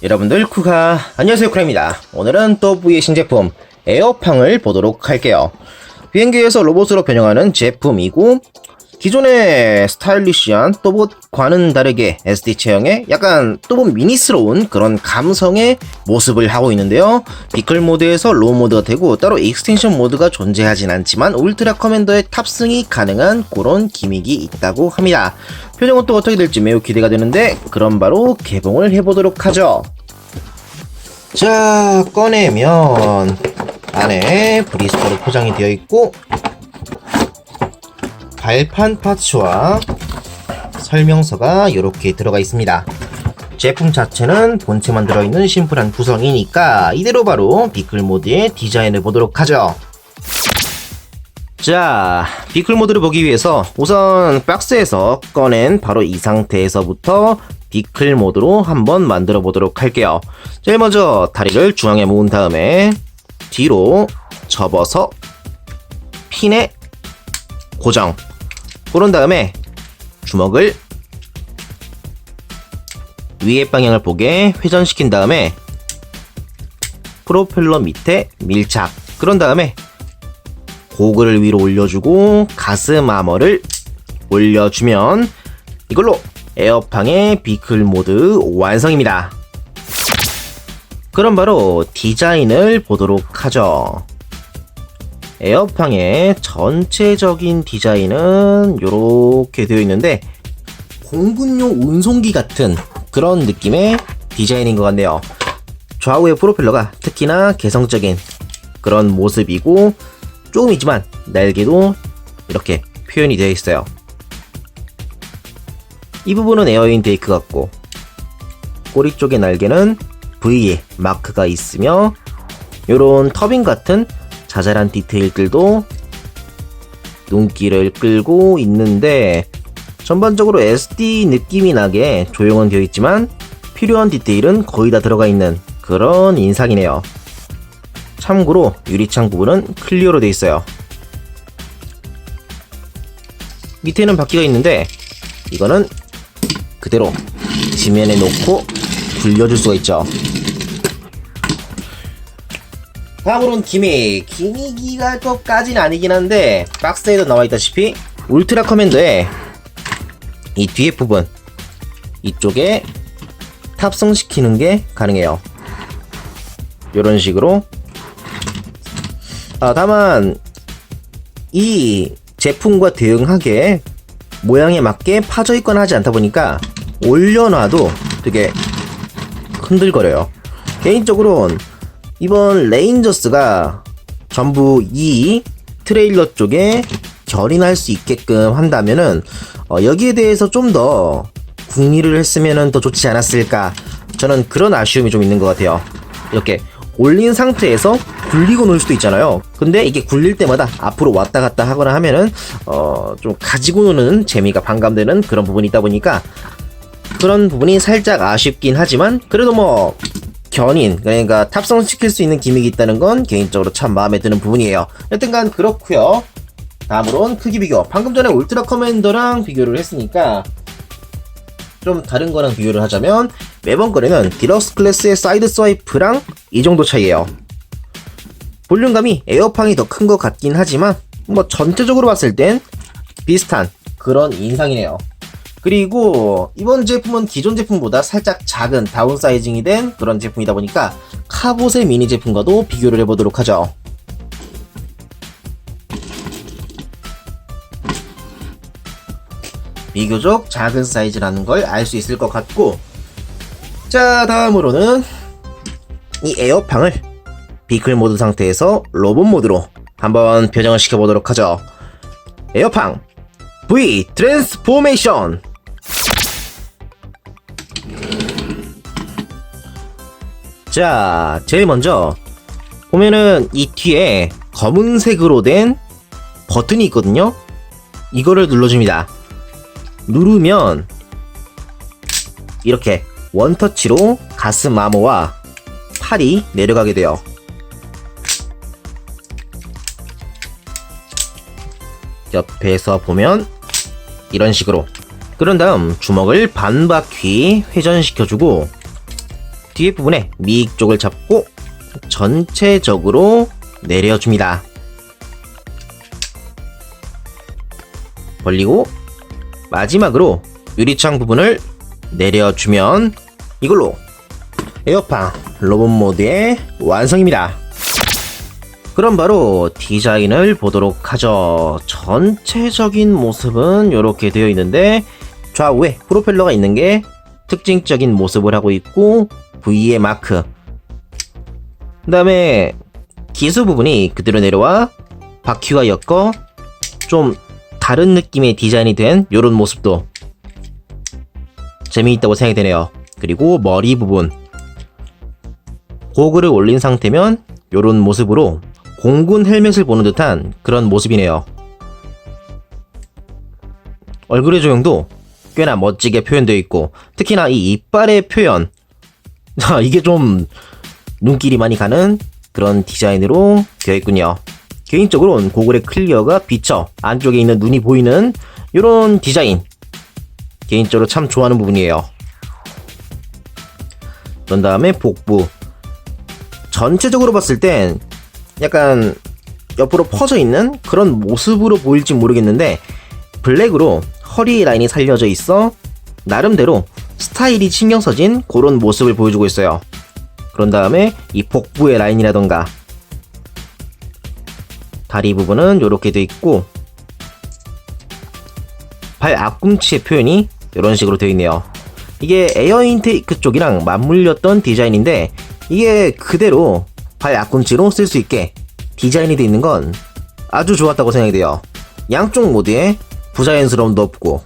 여러분들 안녕하세요, 쿠라입니다. 오늘은 또 V의 신제품 에어팡을 보도록 할게요. 비행기에서 로봇으로 변형하는 제품이고 기존의 스타일리시한 또봇과는 다르게 SD 체형의 약간 또봇 미니스러운 그런 감성의 모습을 하고 있는데요. 비클 모드에서 로우 모드가 되고 따로 익스텐션 모드가 존재하진 않지만 울트라 커맨더에 탑승이 가능한 그런 기믹이 있다고 합니다. 표정은 또 어떻게 될지 매우 기대가 되는데 그럼 바로 개봉을 해보도록 하죠. 자, 꺼내면 안에 브리스톨로 포장이 되어 있고 발판 파츠와 설명서가 이렇게 들어가 있습니다. 제품 자체는 본체만 들어있는 심플한 구성이니까 이대로 바로 비클 모드의 디자인을 보도록 하죠. 자, 비클 모드를 보기 위해서 우선 박스에서 꺼낸 바로 이 상태에서부터 비클 모드로 한번 만들어 보도록 할게요. 제일 먼저 다리를 중앙에 모은 다음에 뒤로 접어서 핀에 고정. 그런 다음에 주먹을 위의 방향을 보게 회전시킨 다음에 프로펠러 밑에 밀착. 그런 다음에 고글을 위로 올려주고 가슴 아머를 올려주면 이걸로 에어팡의 비클 모드 완성입니다. 그럼 바로 디자인을 보도록 하죠. 에어팡의 전체적인 디자인은 이렇게 되어 있는데 공군용 운송기 같은 그런 느낌의 디자인인 것 같네요. 좌우의 프로펠러가 특히나 개성적인 그런 모습이고 조금이지만 날개도 이렇게 표현이 되어 있어요. 이 부분은 에어 인테이크 같고 꼬리 쪽의 날개는 V의 마크가 있으며 요런 터빈 같은 자잘한 디테일들도 눈길을 끌고 있는데 전반적으로 SD 느낌이 나게 조형은 되어 있지만 필요한 디테일은 거의 다 들어가 있는 그런 인상이네요. 참고로 유리창 부분은 클리어로 되어 있어요. 밑에는 바퀴가 있는데 이거는 그대로 지면에 놓고 굴려줄 수가 있죠. 다음으로는 기믹이가 할 것까지는 아니긴 한데 박스에도 나와있다시피 울트라 커맨더의 이 뒤에 부분 이쪽에 탑승시키는 게 가능해요. 이런 식으로. 다만 이 제품과 대응하게 모양에 맞게 파져 있거나 하지 않다 보니까 올려놔도 되게 흔들거려요. 개인적으로는 이번 레인저스가 전부 이 트레일러 쪽에 결인할 수 있게끔 한다면은 여기에 대해서 좀 더 궁리를 했으면 더 좋지 않았을까, 저는 그런 아쉬움이 좀 있는 것 같아요. 이렇게 올린 상태에서 굴리고 놀 수도 있잖아요. 근데 이게 굴릴 때마다 앞으로 왔다 갔다 하거나 하면은 좀 가지고 노는 재미가 반감되는 그런 부분이 있다 보니까 그런 부분이 살짝 아쉽긴 하지만 그래도 뭐 견인, 그러니까 탑승시킬 수 있는 기믹이 있다는 건 개인적으로 참 마음에 드는 부분이에요. 여튼간 그렇고요. 다음으론 크기 비교. 방금 전에 울트라 커맨더랑 비교를 했으니까 좀 다른 거랑 비교를 하자면 매번 거래는 디럭스 클래스의 사이드 스와이프랑 이 정도 차이예요. 볼륨감이 에어팡이 더 큰 것 같긴 하지만 뭐 전체적으로 봤을 땐 비슷한 그런 인상이네요. 그리고 이번 제품은 기존 제품보다 살짝 작은 다운사이징이 된 그런 제품이다 보니까 카봇의 미니 제품과도 비교를 해보도록 하죠. 비교적 작은 사이즈라는 걸 알 수 있을 것 같고, 자, 다음으로는 이 에어팡을 비클 모드 상태에서 로봇 모드로 한번 변형을 시켜보도록 하죠. 에어팡 V 트랜스포메이션. 자, 제일 먼저 보면은 이 뒤에 검은색으로 된 버튼이 있거든요. 이거를 눌러줍니다. 누르면 이렇게 원터치로 가슴 아머와 팔이 내려가게 돼요. 옆에서 보면 이런 식으로. 그런 다음 주먹을 반바퀴 회전시켜주고 뒤에 부분에 미익 쪽을 잡고 전체적으로 내려줍니다. 벌리고 마지막으로 유리창 부분을 내려주면 이걸로 에어팡 로봇 모드의 완성입니다. 그럼 바로 디자인을 보도록 하죠. 전체적인 모습은 이렇게 되어 있는데 좌우에 프로펠러가 있는 게 특징적인 모습을 하고 있고 V의 마크, 그 다음에 기수 부분이 그대로 내려와 바퀴와 엮어 좀 다른 느낌의 디자인이 된 이런 모습도 재미있다고 생각이 되네요. 그리고 머리 부분 고글을 올린 상태면 이런 모습으로 공군 헬멧을 보는 듯한 그런 모습이네요. 얼굴의 조형도 꽤나 멋지게 표현되어 있고 특히나 이 이빨의 표현 이게 좀 눈길이 많이 가는 그런 디자인으로 되어 있군요. 개인적으로는 고글의 클리어가 비쳐 안쪽에 있는 눈이 보이는 이런 디자인 개인적으로 참 좋아하는 부분이에요. 그런 다음에 복부 전체적으로 봤을 땐 약간 옆으로 퍼져 있는 그런 모습으로 보일지 모르겠는데 블랙으로 허리 라인이 살려져 있어 나름대로 스타일이 신경 써진 그런 모습을 보여주고 있어요. 그런 다음에 이 복부의 라인이라던가 다리 부분은 이렇게 되어 있고 발 앞꿈치의 표현이 이런 식으로 되어 있네요. 이게 에어 인테이크 쪽이랑 맞물렸던 디자인인데 이게 그대로 발 앞꿈치로 쓸 수 있게 디자인이 되어 있는 건 아주 좋았다고 생각이 돼요. 양쪽 모드에 부자연스러움도 없고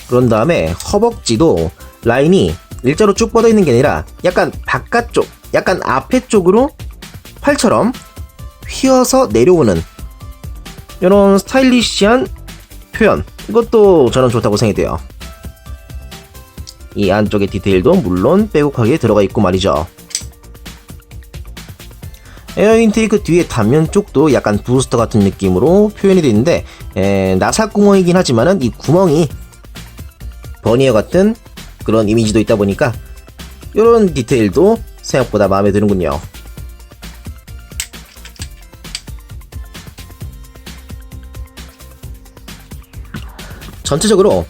그런 다음에 허벅지도 라인이 일자로 쭉 뻗어 있는 게 아니라 약간 바깥쪽, 약간 앞에 쪽으로 팔처럼 휘어서 내려오는 이런 스타일리시한 표현, 이것도 저는 좋다고 생각이 돼요. 이 안쪽의 디테일도 물론 빼곡하게 들어가 있고 말이죠. 에어 인테이크 뒤에 단면 쪽도 약간 부스터 같은 느낌으로 표현이 되어 있는데 나사 구멍이긴 하지만은 이 구멍이 버니어 같은 그런 이미지도 있다 보니까 이런 디테일도 생각보다 마음에 드는군요. 전체적으로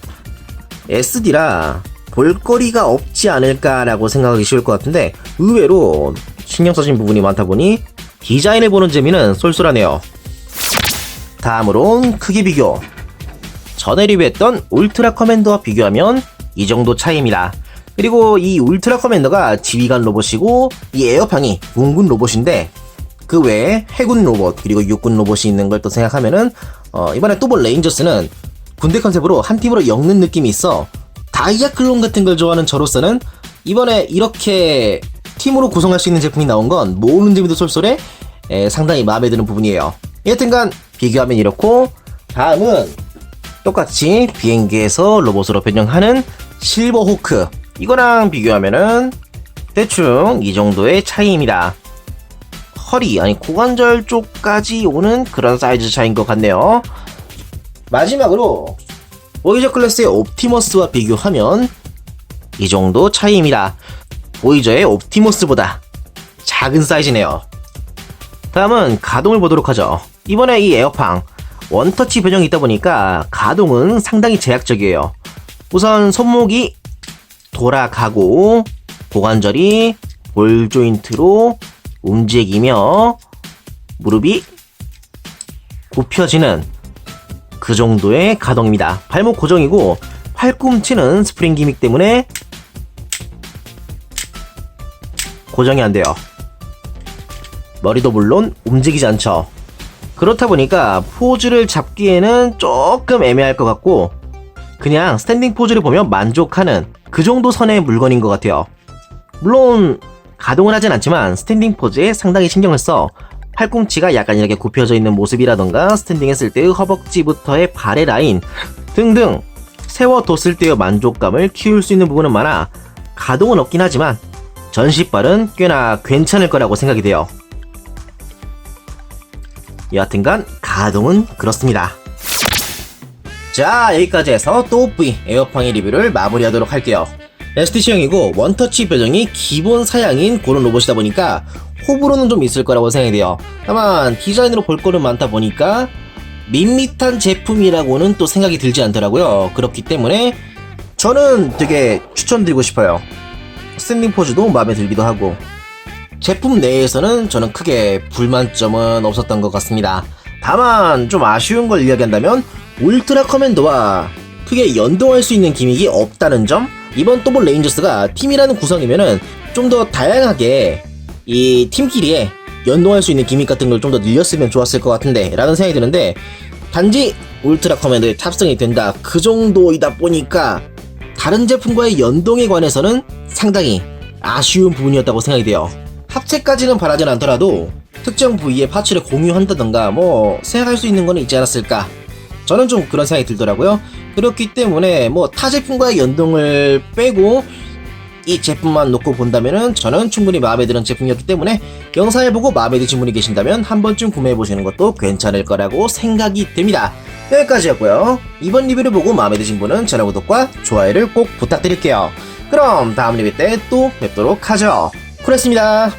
SD라 볼거리가 없지 않을까라고 생각하기 쉬울 것 같은데 의외로 신경 써진 부분이 많다 보니 디자인을 보는 재미는 쏠쏠하네요. 다음으론 크기 비교. 전에 리뷰했던 울트라 커맨더와 비교하면 이 정도 차이입니다. 그리고 이 울트라 커맨더가 지휘관 로봇이고 이 에어팡이 공군 로봇인데 그 외에 해군 로봇 그리고 육군 로봇이 있는 걸 또 생각하면은 이번에 또봇 레인저스는 군대 컨셉으로 한 팀으로 엮는 느낌이 있어 다이아클론 같은 걸 좋아하는 저로서는 이번에 이렇게 팀으로 구성할 수 있는 제품이 나온 건 모으는 재미도 쏠쏠해 상당히 마음에 드는 부분이에요. 여튼간 비교하면 이렇고 다음은 똑같이 비행기에서 로봇으로 변형하는 실버호크 이거랑 비교하면은 대충 이 정도의 차이입니다. 허리 아니 고관절 쪽까지 오는 그런 사이즈 차이인 것 같네요. 마지막으로 보이저 클래스의 옵티머스와 비교하면 이 정도 차이입니다. 보이저의 옵티머스보다 작은 사이즈네요. 다음은 가동을 보도록 하죠. 이번에 이 에어팡 원터치 변형이 있다 보니까 가동은 상당히 제약적이에요. 우선 손목이 돌아가고 고관절이 볼 조인트로 움직이며 무릎이 굽혀지는 그 정도의 가동입니다. 발목 고정이고 팔꿈치는 스프링 기믹 때문에 고정이 안 돼요. 머리도 물론 움직이지 않죠. 그렇다 보니까 포즈를 잡기에는 조금 애매할 것 같고 그냥 스탠딩 포즈를 보면 만족하는 그 정도 선의 물건인 것 같아요. 물론 가동을 하진 않지만 스탠딩 포즈에 상당히 신경을 써 팔꿈치가 약간 이렇게 굽혀져 있는 모습이라던가 스탠딩 했을 때의 허벅지부터의 발의 라인 등등 세워뒀을 때의 만족감을 키울 수 있는 부분은 많아 가동은 없긴 하지만 전시발은 꽤나 괜찮을 거라고 생각이 돼요. 여하튼간 가동은 그렇습니다. 자, 여기까지 해서 또우뿌이 에어팡의 리뷰를 마무리하도록 할게요. STC형이고 원터치 배정이 기본 사양인 그런 로봇이다 보니까 호불호는 좀 있을 거라고 생각이 돼요. 다만 디자인으로 볼 거는 많다 보니까 밋밋한 제품이라고는 또 생각이 들지 않더라고요. 그렇기 때문에 저는 되게 추천드리고 싶어요. 스탠딩 포즈도 마음에 들기도 하고 제품 내에서는 저는 크게 불만점은 없었던 것 같습니다. 다만 좀 아쉬운 걸 이야기한다면 울트라 커맨더와 크게 연동할 수 있는 기믹이 없다는 점. 이번 더블 레인저스가 팀이라는 구성이면은 좀 더 다양하게 이 팀끼리에 연동할 수 있는 기믹 같은 걸 좀 더 늘렸으면 좋았을 것 같은데 라는 생각이 드는데 단지 울트라 커맨더에 탑승이 된다 그 정도이다 보니까 다른 제품과의 연동에 관해서는 상당히 아쉬운 부분이었다고 생각이 돼요. 합체까지는 바라진 않더라도 특정 부위의 파츠를 공유한다던가 뭐 생각할 수 있는 거는 있지 않았을까, 저는 좀 그런 생각이 들더라고요. 그렇기 때문에 뭐 타 제품과의 연동을 빼고 이 제품만 놓고 본다면은 저는 충분히 마음에 드는 제품이었기 때문에 영상을 보고 마음에 드신 분이 계신다면 한 번쯤 구매해보시는 것도 괜찮을 거라고 생각이 됩니다. 여기까지였고요. 이번 리뷰를 보고 마음에 드신 분은 채널 구독과 좋아요를 꼭 부탁드릴게요. 그럼 다음 리뷰 때 또 뵙도록 하죠. 쿨했습니다.